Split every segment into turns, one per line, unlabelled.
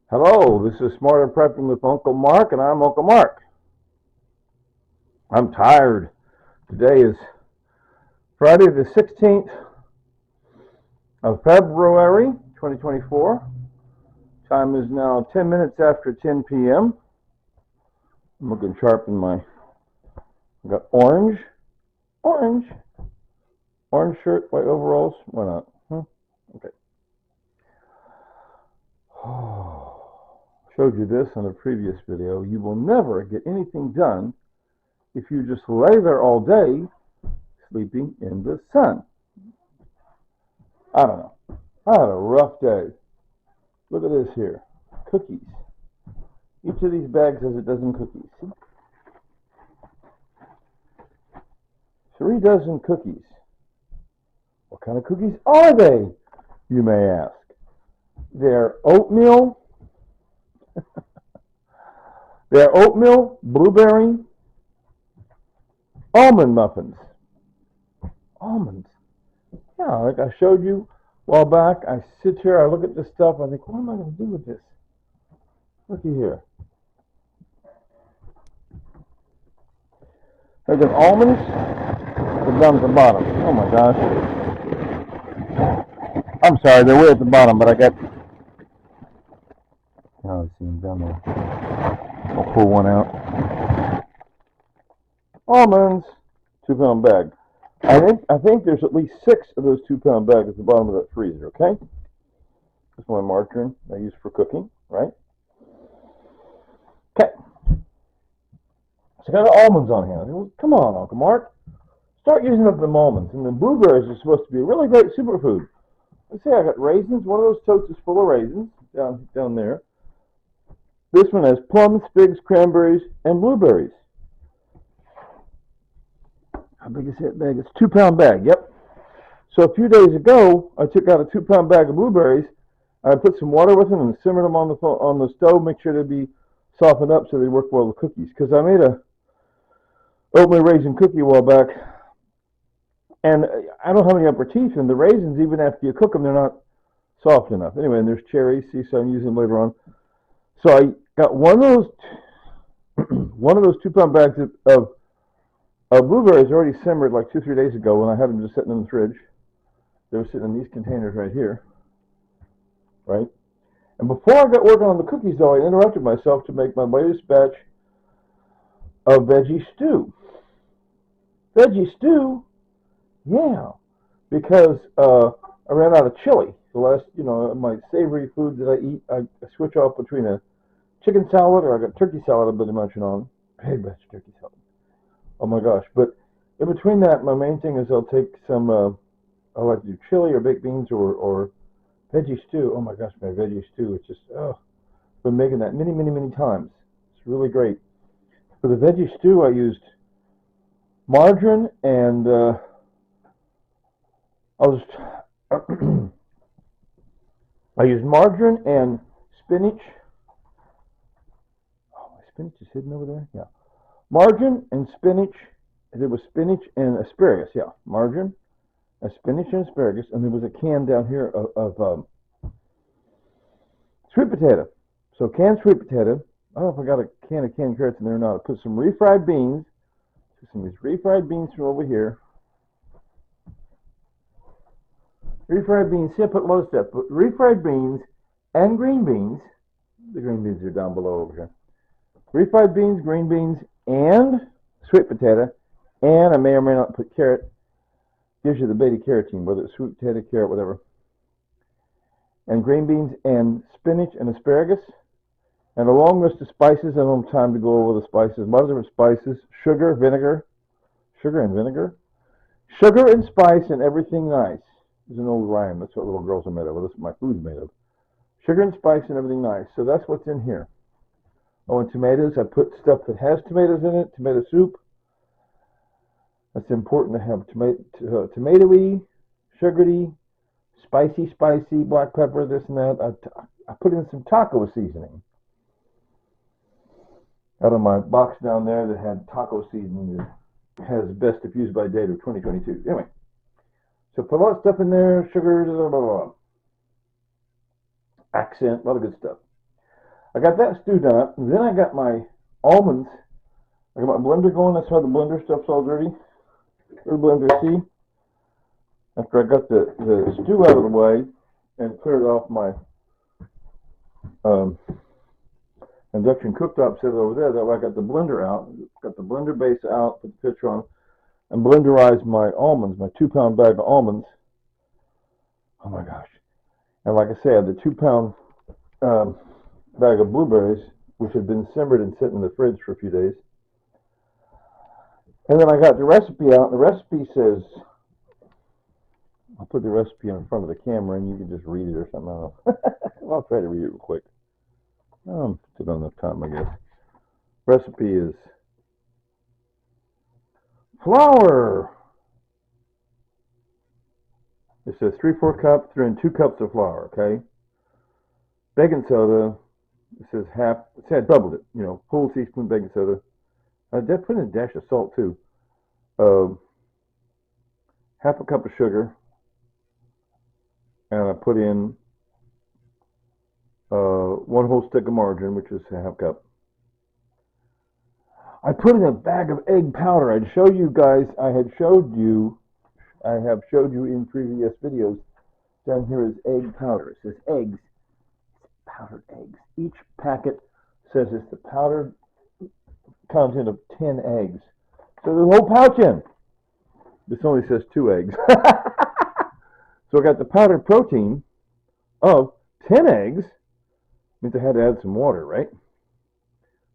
Hello, this is Smarter Prepping with Uncle Mark, and I'm Uncle Mark. I'm tired. Today is Friday the 16th of February, 2024. Time is now 10 minutes after 10 p.m. I'm looking sharp in I got orange shirt, white overalls. Why not? Okay. Showed you this in a previous video. You will never get anything done if you just lay there all day sleeping in the sun. I don't know. I had a rough day. Look at this here. Cookies. Each of these bags has a dozen cookies. See? 3 dozen cookies. What kind of cookies are they, you may ask? They're oatmeal. They're oatmeal, blueberry, almond muffins. Almonds. Yeah, like I showed you a while back, I sit here, I look at this stuff, I think, what am I going to do with this? Looky here. There's an almonds. They're down at the bottom. Oh my gosh. I'm sorry, they're way at the bottom, but I got... Oh, I see them down there. I'll pull one out. Almonds. 2-pound bag. I think there's at least 6 of those 2-pound bags at the bottom of that freezer, okay? This is my margarine I use for cooking, right? Okay. So I got almonds on hand. Come on, Uncle Mark. Start using up them almonds. And the blueberries are supposed to be a really great superfood. Let's see, I got raisins. One of those totes is full of raisins down there. This one has plums, figs, cranberries, and blueberries. How big is that bag? It's a 2-pound bag, yep. So a few days ago, I took out a 2-pound bag of blueberries. I put some water with them and simmered them on the stove, make sure they'd be softened up so they work well with cookies. Because I made a oatmeal raisin cookie a while back, and I don't have any upper teeth, and the raisins, even after you cook them, they're not soft enough. Anyway, and there's cherries, see, so I'm using them later on. So I got one of those 2-pound bags of blueberries already simmered like 2-3 days ago when I had them just sitting in the fridge. They were sitting in these containers right here, right? And before I got working on the cookies, though, I interrupted myself to make my latest batch of veggie stew. Veggie stew? Yeah, because I ran out of chili. The last, my savory foods that I eat, I switch off between a chicken salad or I got turkey salad I've been munching on. Big batch turkey salad. Oh my gosh. But in between that, my main thing is I'll take some, I like to do chili or baked beans or veggie stew. Oh my gosh, my veggie stew. It's just, I've been making that many, many, many times. It's really great. For the veggie stew, I used margarine and I used margarine and spinach. Oh, my spinach is hidden over there? Yeah. Margarine and spinach. There was spinach and asparagus. Yeah. Margarine, spinach and asparagus. And there was a can down here of sweet potato. So canned sweet potato. I don't know if I got a can of canned carrots in there or not. I put some refried beans. Some of these refried beans from over here. Refried beans. See, I put a lot of stuff. But refried beans and green beans. The green beans are down below over here. Refried beans, green beans, and sweet potato. And I may or may not put carrot. Gives you the beta carotene, whether it's sweet potato, carrot, whatever. And green beans and spinach and asparagus. And a long list of spices. I don't have time to go over the spices. A lot of different spices. Sugar, vinegar. Sugar and vinegar. Sugar and spice and everything nice. There's an old rhyme. That's what little girls are made of. Well, that's what my food's made of. Sugar and spice and everything nice. So that's what's in here. Oh, and tomatoes. I put stuff that has tomatoes in it. Tomato soup. That's important to have tomatoey, sugary, spicy, black pepper, this and that. I put in some taco seasoning. Out of my box down there that had taco seasoning that has best diffused by date of 2022. Anyway, so put a lot of stuff in there, sugar, blah, blah, blah. Accent, a lot of good stuff. I got that stew done. And then I got my almonds. I got my blender going. That's how the blender stuff's all dirty. Or blender C. After I got the stew out of the way and cleared off my induction cooktop set over there, that way I got the blender out, got the blender base out, put the pitcher on, and blenderized my almonds, my 2-pound bag of almonds. Oh my gosh. And like I said, the 2-pound bag of blueberries, which had been simmered and sitting in the fridge for a few days. And then I got the recipe out, and the recipe says, I'll put the recipe in front of the camera and you can just read it or something. I'll try to read it real quick. Took on enough time, I guess. Recipe is flour. It says 3/4 cup, threw in 2 cups of flour, okay? Baking soda, it says half, it said doubled it, full teaspoon baking soda. I did put in a dash of salt too. Half a cup of sugar. And I put in 1 whole stick of margarine, which is a half cup. I put in a bag of egg powder. I'd show you guys, I have showed you in previous videos. Down here is egg powder. It says eggs. Powdered eggs. Each packet says it's the powdered content of 10 eggs. So there's a whole pouch in. This only says 2 eggs. So I got the powdered protein of 10 eggs. Means I had to add some water, right?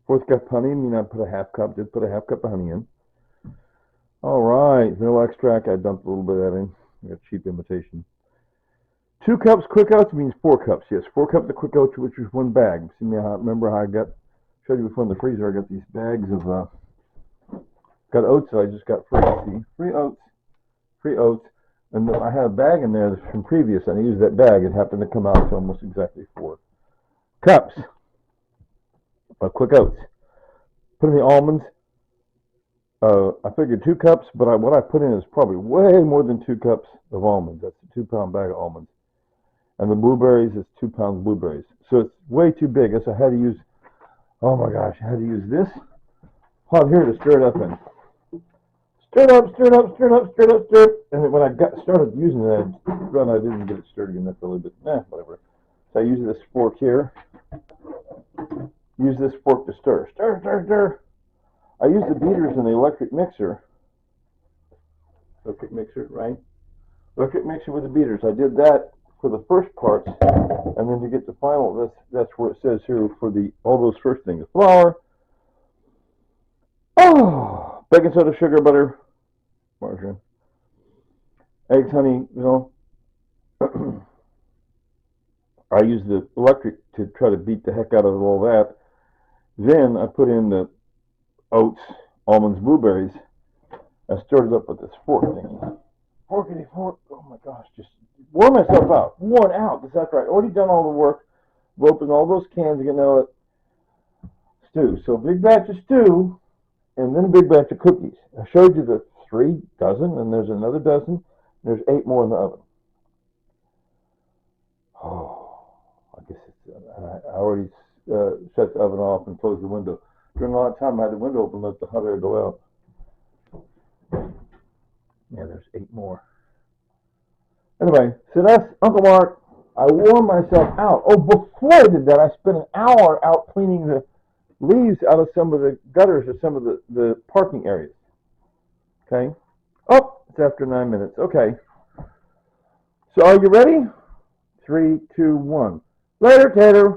1/4 cup honey. I put a half cup. Did put a half cup of honey in. All right. Vanilla extract. I dumped a little bit of that in. I got a cheap imitation. 2 cups quick oats means 4 cups. Yes, 4 cups of quick oats, which is 1 bag. See me? Remember how I showed you before in the freezer? I got these bags of got oats that I just got free. See, free oats. And I had a bag in there from previous, and I used that bag. It happened to come out to almost exactly 4 cups of quick oats. Put in the almonds. I figured 2 cups, but what I put in is probably way more than 2 cups of almonds. That's a 2-pound bag of almonds. And the blueberries is 2 pounds blueberries. So it's way too big. So I had to use, oh my gosh, I had to use this pot here to stir it up in. Stir it up. And then when I got started using that, I didn't get it stirred enough a little bit. Whatever. So I use this fork here. Use this fork to stir. Stir. I use the beaters in the electric mixer. Electric mixer, right? Electric mixer with the beaters. I did that for the first parts, and then to get the final, that's where it says here for all those first things. Flour, baking soda, sugar, butter, margarine, eggs, honey, I use the electric to try to beat the heck out of all that. Then I put in the oats, almonds, blueberries. I stirred it up with this fork thingy. Forkity fork. Oh my gosh, just wore myself out. Worn out. That's after I already done all the work. Opened all those cans again. Now stew. So big batch of stew, and then a big batch of cookies. I showed you the 3 dozen, and there's another dozen. There's 8 more in the oven. Oh, I guess I already shut the oven off and closed the window. During a lot of time, I had the window open, let the hot air go out. Yeah, there's 8 more. Anyway, so that's Uncle Mark. I wore myself out. Oh, before I did that, I spent an hour out cleaning the leaves out of some of the gutters or some of the parking areas. Okay? Oh, it's after 9 minutes. Okay. So are you ready? 3, 2, 1. Later, Tater.